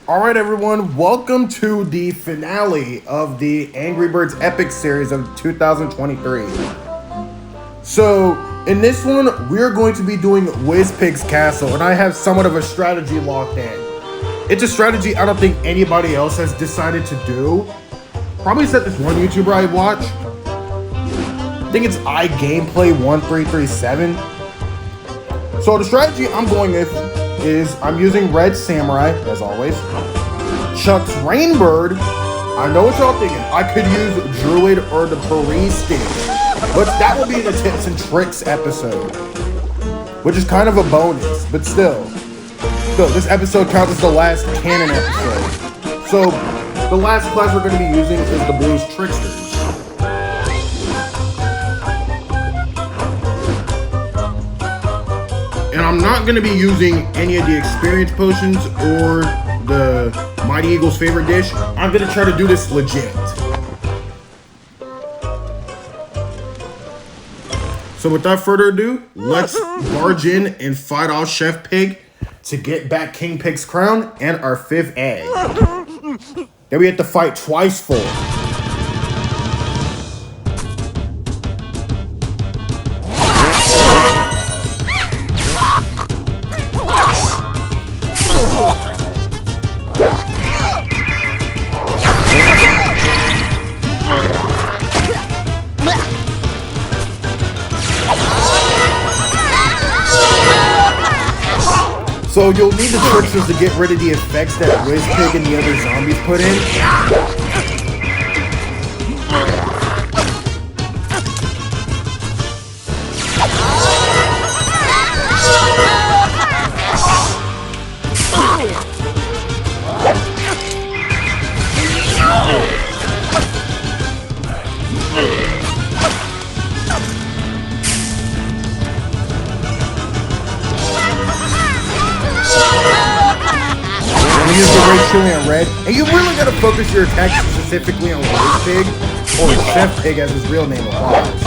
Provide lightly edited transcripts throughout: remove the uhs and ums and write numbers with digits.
Alright everyone, welcome to the finale of the Angry Birds Epic Series of 2023. So, in this one, we're going to be doing WizPig's Castle, and I have somewhat of a strategy locked in. It's a strategy I don't think anybody else has decided to do. Probably said this one YouTuber I watch. I think it's iGameplay1337. So the strategy I'm going with is I'm using Red Samurai, as always. Chuck's Rainbird. I know what y'all thinking. I could use Druid or the Priesting, but that will be in the tips and tricks episode, which is kind of a bonus, but still, this episode counts as the last canon episode. So the last class we're going to be using is the Blues Tricksters. And I'm not going to be using any of the experience potions or the Mighty Eagle's favorite dish. I'm going to try to do this legit. So without further ado, let's barge in and fight off Chef Pig to get back King Pig's crown and our 5th egg. Then we have to fight twice for it. So you'll need the tricksters to get rid of the effects that WizPig and the other zombies put in. Use the Rachel and Red, and you really gotta focus your attacks specifically on WizPig, or Chef Pig as his real name applies.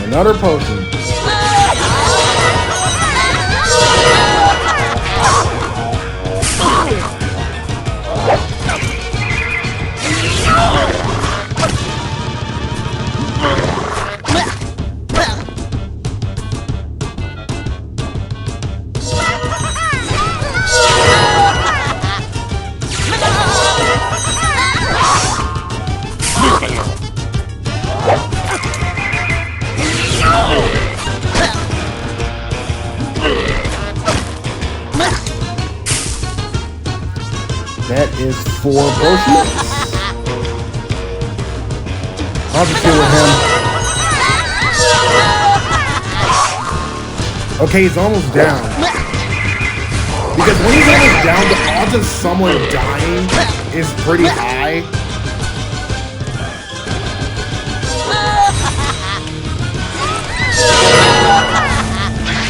Another potion. That is 4 potions. I'll just deal with him. Okay, he's almost down. Because when he's almost down, the odds of someone dying is pretty high.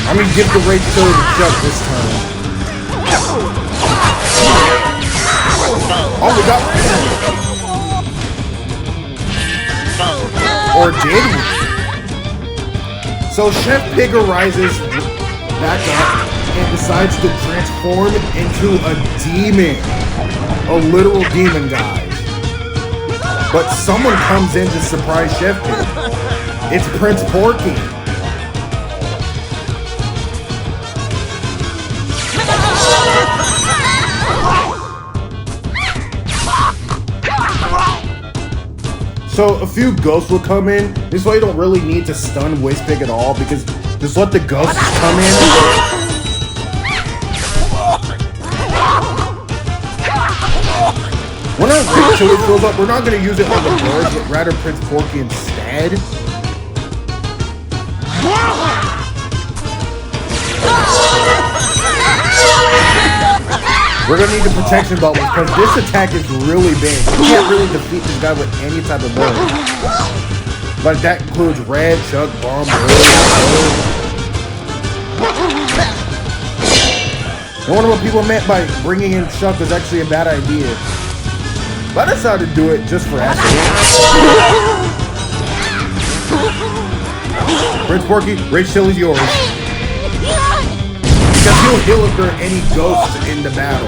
I'm gonna give the Rage Killer to Chuck this time. Oh, we got one. Or did we? So Chef Pig arises back up and decides to transform into a demon. A literal demon, guys. But someone comes in to surprise Chef Pig. It's Prince Porky. So a few ghosts will come in. This way you don't really need to stun WizPig at all, because just let the ghosts come in. When our Rage Killer fills up, we're not going to use it on the birds, but rather Prince Porky instead. We're gonna need the protection bubbles because this attack is really big. You can't really defeat this guy with any type of bird. But that includes Red, Chuck, Bomb, I wonder what people meant by bringing in Chuck was actually a bad idea. But I decided to do it just for accident. Prince Porky, Rage Chili's yours. Because he'll heal if there are any ghosts in the battle.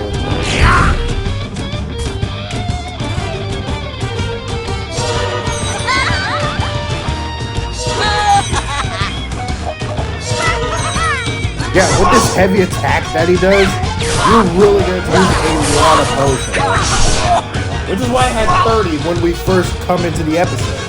Yeah, with this heavy attack that he does, you're really going to use a lot of potions. Which is why I had 30 when we first come into the episode.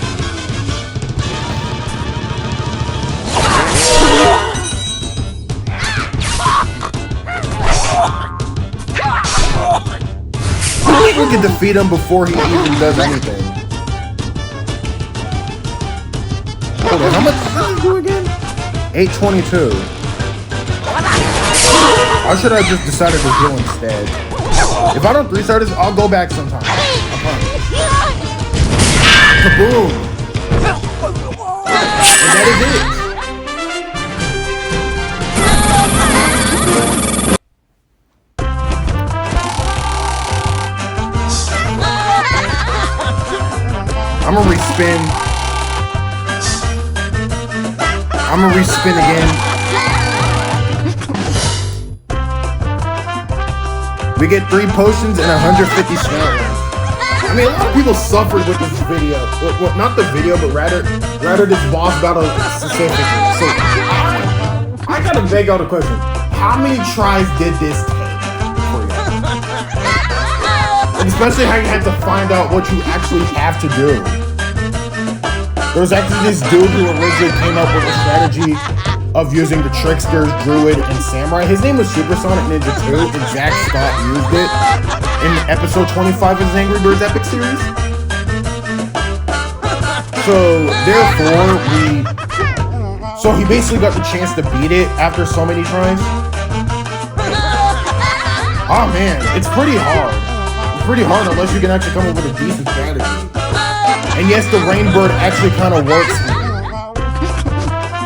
I think we can defeat him before he even does anything. Hold on, how much does he do again? 822. Or should I just decided to heal instead? If I don't 3-star this, I'll go back sometime. I promise. Kaboom! And that is it. I'm gonna respin. I'm gonna respin again. We get 3 potions and 150 stamina. I mean, a lot of people suffered with this video. Well, not the video, but rather this boss battle specifically. So, I gotta beg out a question. How many tries did this take for you? And especially how you had to find out what you actually have to do. There was actually this dude who originally came up with a strategy of using the Tricksters, Druid, and Samurai. His name was Supersonic Ninja 2, and Zack Scott used it in episode 25 of his Angry Birds Epic series. So, therefore, so he basically got the chance to beat it after so many tries. Oh man, it's pretty hard. It's pretty hard unless you can actually come up with a decent strategy. And yes, the Rainbird actually kind of works.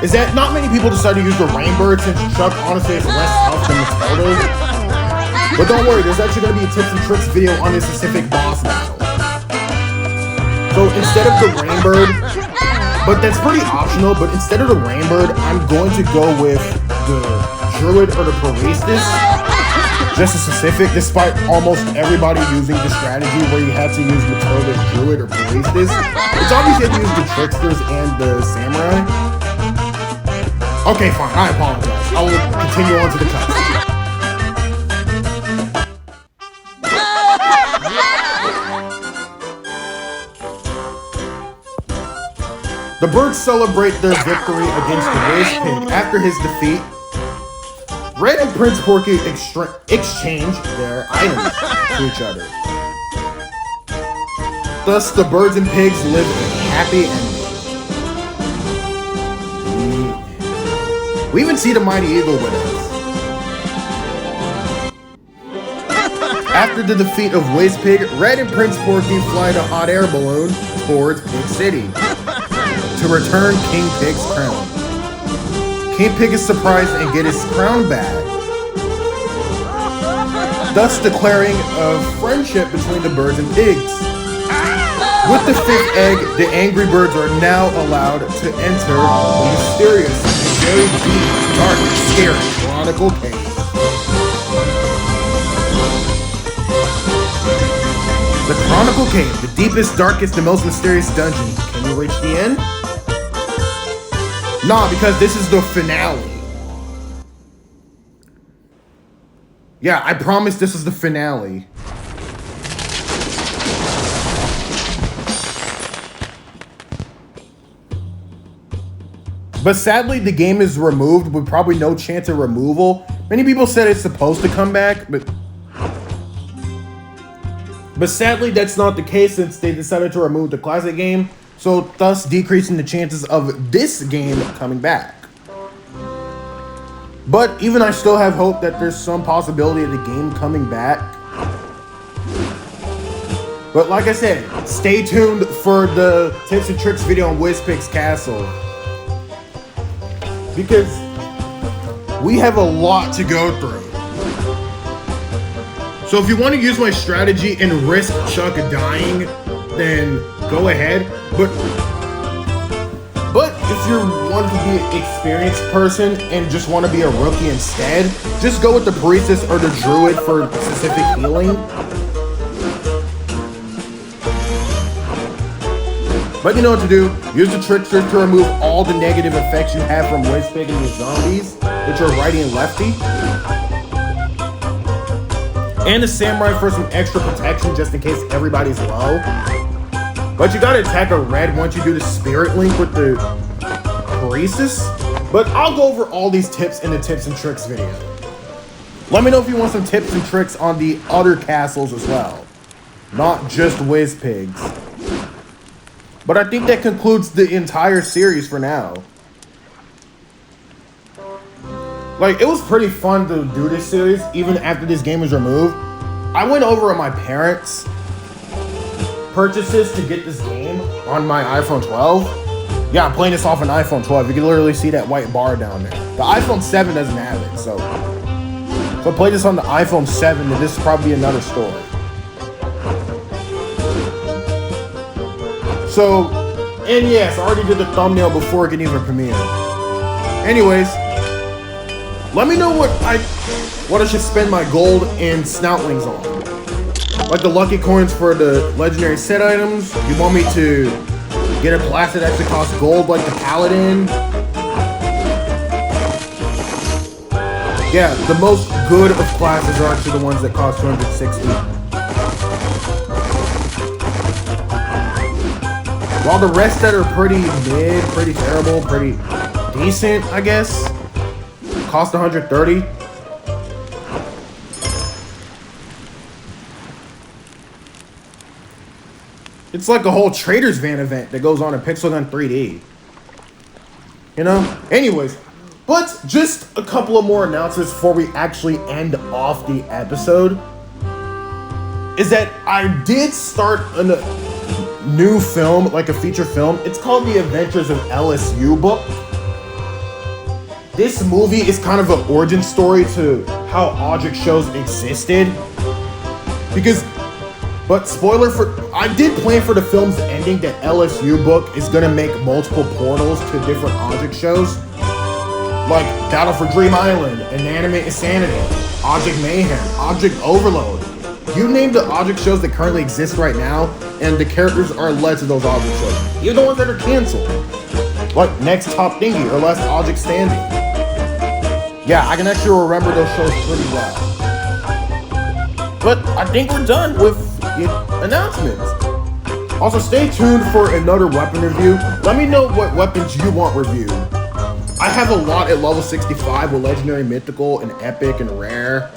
Is that not many people decide to use the Rainbird since Chuck honestly has less health than Matilda? But don't worry, there's actually going to be a tips and tricks video on this specific boss battle. So instead of the Rainbird, but that's pretty optional, but instead of the Rainbird, I'm going to go with the Druid or the Paristis. Just as specific, despite almost everybody using the strategy where you have to use Matilda's Druid or Paristis. It's obvious you have to use the Tricksters and the Samurai. Okay, fine. I apologize. I will continue on to the cutscene. The birds celebrate their victory against the Wiz Pig. After his defeat, Red and Prince Porky exchange their items to each other. Thus, the birds and pigs live a happy ending. We even see the Mighty Eagle with us. After the defeat of Wiz Pig, Red and Prince Porky fly the hot air balloon towards Pig City to return King Pig's crown. King Pig is surprised and gets his crown back, thus declaring a friendship between the birds and pigs. With the 5th egg, the Angry Birds are now allowed to enter the mysterious, very deep, dark, and scary Chronicle Cave. The Chronicle Cave, the deepest, darkest, and most mysterious dungeon. Can you reach the end? Nah, because this is the finale. Yeah, I promise this is the finale. But sadly, the game is removed with probably no chance of removal. Many people said it's supposed to come back, but sadly, that's not the case since they decided to remove the classic game, so thus decreasing the chances of this game coming back. But even I still have hope that there's some possibility of the game coming back. But like I said, stay tuned for the tips and tricks video on Wizpig's Castle. Because we have a lot to go through. So if you want to use my strategy and risk Chuck dying, then go ahead. But if you're wanting to be an experienced person and just want to be a rookie instead, just go with the Priestess or the Druid for specific healing. But you know what to do. Use the Trickster to remove all the negative effects you have from Wizpig and your zombies, which are righty and lefty. And the Samurai for some extra protection just in case everybody's low. But you gotta attack a red once you do the Spirit Link with the Priestess. But I'll go over all these tips in the tips and tricks video. Let me know if you want some tips and tricks on the other castles as well. Not just Wizpigs. But I think that concludes the entire series for now. Like, it was pretty fun to do this series, even after this game was removed. I went over with my parents' purchases to get this game on my iPhone 12. Yeah, I'm playing this off an iPhone 12. You can literally see that white bar down there. The iPhone 7 doesn't have it, so I played this on the iPhone 7, and this is probably another story. So, and yes, I already did the thumbnail before it can even premiere. Anyways, let me know what I should spend my gold and snoutlings on. Like the lucky coins for the legendary set items. You want me to get a class that actually costs gold like the Paladin? Yeah, the most good of classes are actually the ones that cost 260. While the rest that are pretty mid, pretty terrible, pretty decent, I guess, cost 130. It's like a whole Trader's Van event that goes on in Pixel Gun 3D. You know? Anyways, but just a couple of more announcements before we actually end off the episode. Is that I did start a new film, like a feature film. It's called The Adventures of LSU book. This movie is kind of an origin story to how Ojix shows existed. But spoiler I did plan for the film's ending that LSU book is gonna make multiple portals to different Ojix shows. Like Battle for Dream Island, Inanimate Insanity, Ojix Mayhem, Ojix Overload. You name the Ojix shows that currently exist right now, and the characters are led to those Ojix shows. Even the ones that are canceled. Like Next Top Thingy or Last Ojix Standing. Yeah, I can actually remember those shows pretty well. But I think we're done with the announcements. Also, stay tuned for another weapon review. Let me know what weapons you want reviewed. I have a lot at level 65 with Legendary, Mythical, and Epic, and Rare.